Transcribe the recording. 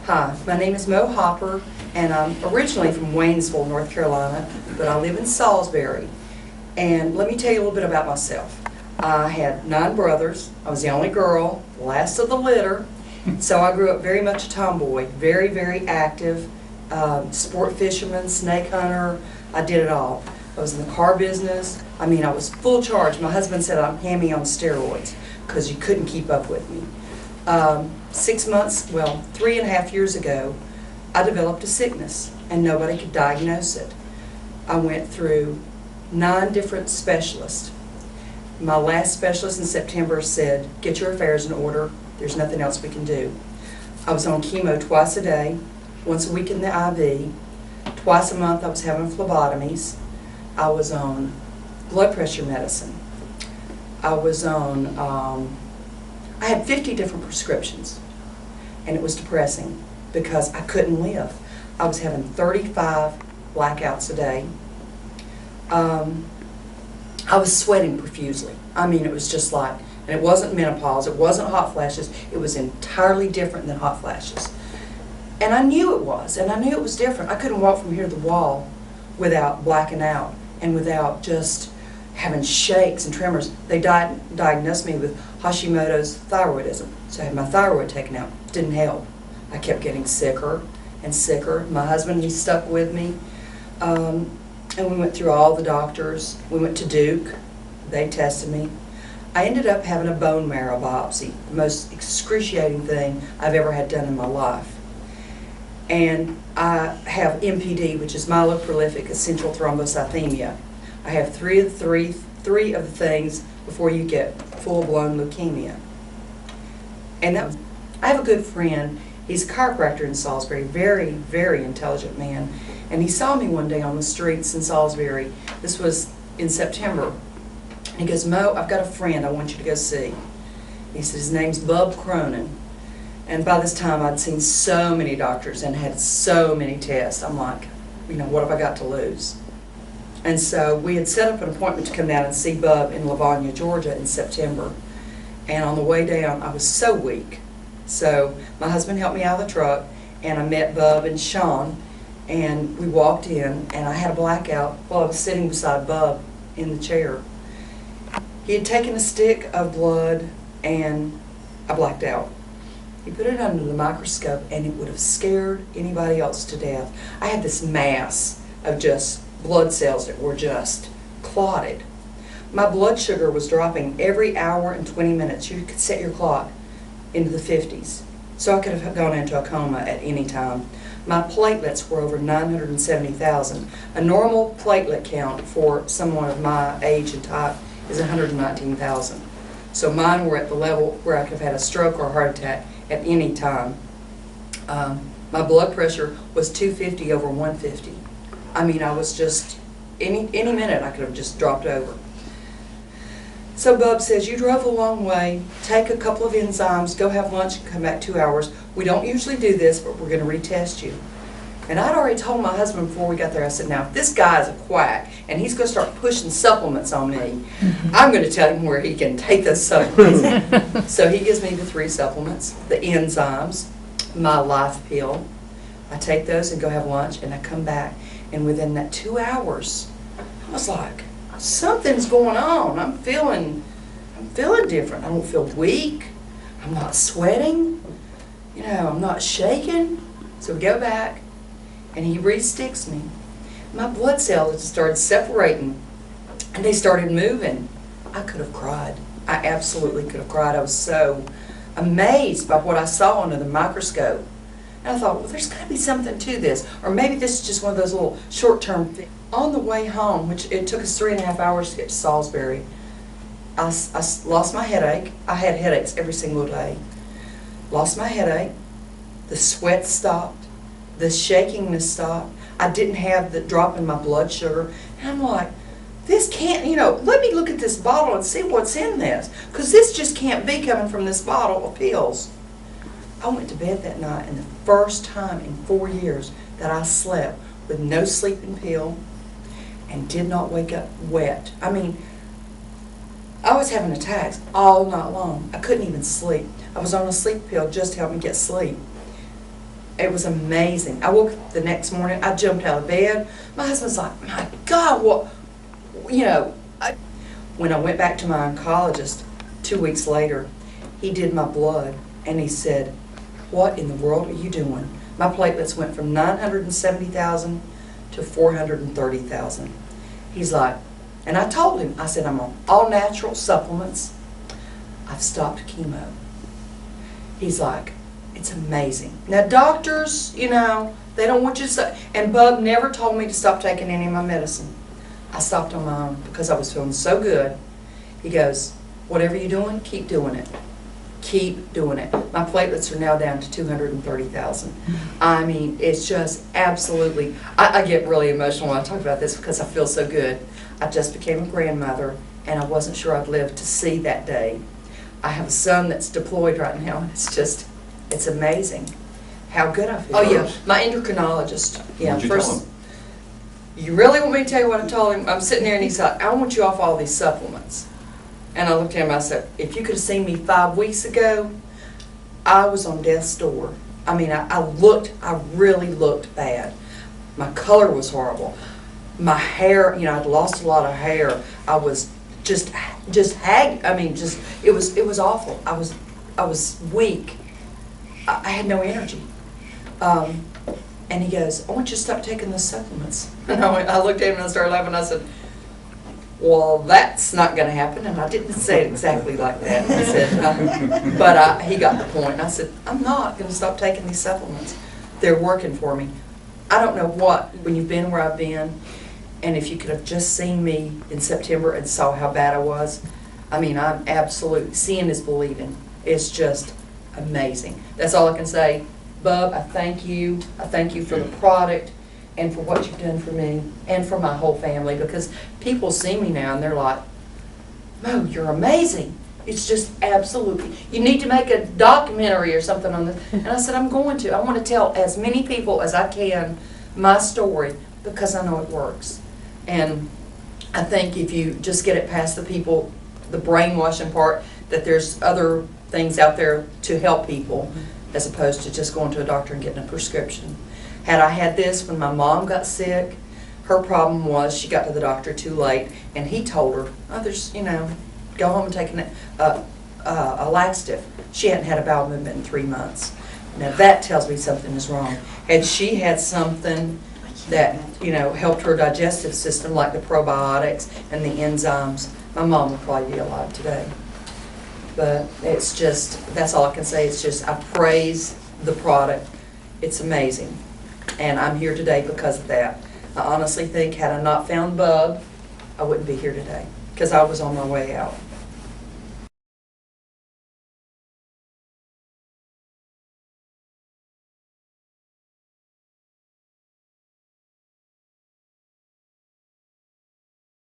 Hi, my name is Mo Hopper, and I'm originally from Waynesville, North Carolina, but I live in Salisbury. And let me tell you a little bit about myself. I had 9 brothers. I was the only girl, last of the litter, so I grew up very much a tomboy, very, very active, sport fisherman, snake hunter. I did it all. I was in the car business. I mean, I was full charge. My husband said I'm hammy on steroids because you couldn't keep up with me. 6 months, well, 3.5 years ago, I developed a sickness and nobody could diagnose it. I went through 9 different specialists. My last specialist in September said, get your affairs in order, there's nothing else we can do. I was on chemo twice a day, once a week in the IV, twice a month I was having phlebotomies. I was on blood pressure medicine. I was on, I had 50 different prescriptions, and it was depressing because I couldn't live. I was having 35 blackouts a day. I was sweating profusely. I mean, it was just like, and it wasn't menopause, it wasn't hot flashes, it was entirely different than hot flashes. And I knew it was, and I knew it was different. I couldn't walk from here to the wall without blacking out and without just having shakes and tremors. They diagnosed me with Hashimoto's thyroidism, so I had my thyroid taken out. Didn't help. I kept getting sicker and sicker. My husband, he stuck with me. And we went through all the doctors. We went to Duke. They tested me. I ended up having a bone marrow biopsy, the most excruciating thing I've ever had done in my life. And I have MPD, which is myeloproliferative essential thrombocythemia. I have three of the things before you get full-blown leukemia. And I have a good friend. He's a chiropractor in Salisbury, very, very intelligent man. And he saw me one day on the streets in Salisbury. This was in September. And he goes, Mo, I've got a friend I want you to go see. He said, his name's Bub Cronin. And by this time, I'd seen so many doctors and had so many tests. I'm like, you know, what have I got to lose? And so we had set up an appointment to come down and see Bub in Livonia, Georgia in September. And on the way down, I was so weak. So my husband helped me out of the truck, and I met Bub and Sean, and we walked in, and I had a blackout while I was sitting beside Bub in the chair. He had taken a stick of blood, and I blacked out. He put it under the microscope, and it would have scared anybody else to death. I had this mass of just blood cells that were just clotted. My blood sugar was dropping every hour and 20 minutes. You could set your clock into the 50s. So I could have gone into a coma at any time. My platelets were over 970,000. A normal platelet count for someone of my age and type is 119,000. So mine were at the level where I could have had a stroke or a heart attack at any time. My blood pressure was 250 over 150. I mean, I was just, any minute I could have just dropped over. So Bub says, you drove a long way, take a couple of enzymes, go have lunch, and come back 2 hours. We don't usually do this, but we're going to retest you. And I'd already told my husband before we got there, I said, now if this guy is a quack and he's going to start pushing supplements on me, I'm going to tell him where he can take those supplements. So he gives me the 3 supplements, the enzymes, my life pill. I take those and go have lunch, and I come back, and within that 2 hours, I was like, something's going on. I'm feeling different. I don't feel weak. I'm not sweating. You know, I'm not shaking. So we go back, and he re-sticks me. My blood cells started separating, and they started moving. I could have cried. I absolutely could have cried. I was so amazed by what I saw under the microscope. And I thought, well, there's got to be something to this. Or maybe this is just one of those little short-term things. On the way home, which it took us 3.5 hours to get to Salisbury, I lost my headache. I had headaches every single day. Lost my headache. The sweat stopped. The shakiness stopped. I didn't have the drop in my blood sugar. And I'm like, this can't, you know, let me look at this bottle and see what's in this. Because this just can't be coming from this bottle of pills. I went to bed that night, and the first time in 4 years that I slept with no sleeping pill and did not wake up wet. I mean, I was having attacks all night long. I couldn't even sleep. I was on a sleep pill just to help me get sleep. It was amazing. I woke up the next morning, I jumped out of bed. My husband's like, my God, what, you know. When I went back to my oncologist 2 weeks later, he did my blood, and he said, what in the world are you doing? My platelets went from 970,000 to 430,000. He's like, and I told him, I said, I'm on all natural supplements. I've stopped chemo. He's like, it's amazing. Now doctors, you know, they don't want you to stop. And Bub never told me to stop taking any of my medicine. I stopped on my own because I was feeling so good. He goes, whatever you're doing, keep doing it. Keep doing it. My platelets are now down to 230,000. I mean, it's just absolutely, I get really emotional when I talk about this because I feel so good. I just became a grandmother, and I wasn't sure I'd live to see that day. I have a son that's deployed right now, and it's just, it's amazing how good I feel. Oh yeah, my endocrinologist. Yeah, What'd you tell him? You really want me to tell you what I told him? I'm sitting there and he's like, I want you off all these supplements. And I looked at him and I said, if you could have seen me 5 weeks ago, I was on death's door. I mean, I really looked bad. My color was horrible. My hair, you know, I'd lost a lot of hair. I was just it was awful. I was weak. I had no energy. And he goes, I want you to stop taking those supplements. And I looked at him and I started laughing. I said, well, that's not going to happen. And I didn't say it exactly like that. I said, but he got the point. And I said, I'm not going to stop taking these supplements. They're working for me. I don't know what, when you've been where I've been, and if you could have just seen me in September and saw how bad I was, I mean, I'm absolutely, seeing is believing. It's just amazing. That's all I can say. Bub, I thank you. I thank you for the product and for what you've done for me and for my whole family, because people see me now and they're like, Mo, you're amazing. It's just absolutely, you need to make a documentary or something on this. And I said, I'm going to. I want to tell as many people as I can my story because I know it works. And I think if you just get it past the people, the brainwashing part, that there's other things out there to help people, as opposed to just going to a doctor and getting a prescription. Had I had this when my mom got sick, her problem was she got to the doctor too late, and he told her, oh, there's, you know, go home and take a laxative. She hadn't had a bowel movement in 3 months. Now that tells me something is wrong. Had she had something that, you know, helped her digestive system, like the probiotics and the enzymes, my mom would probably be alive today. But it's just, that's all I can say. It's just, I praise the product. It's amazing. And I'm here today because of that. I honestly think had I not found Bub, I wouldn't be here today because I was on my way out.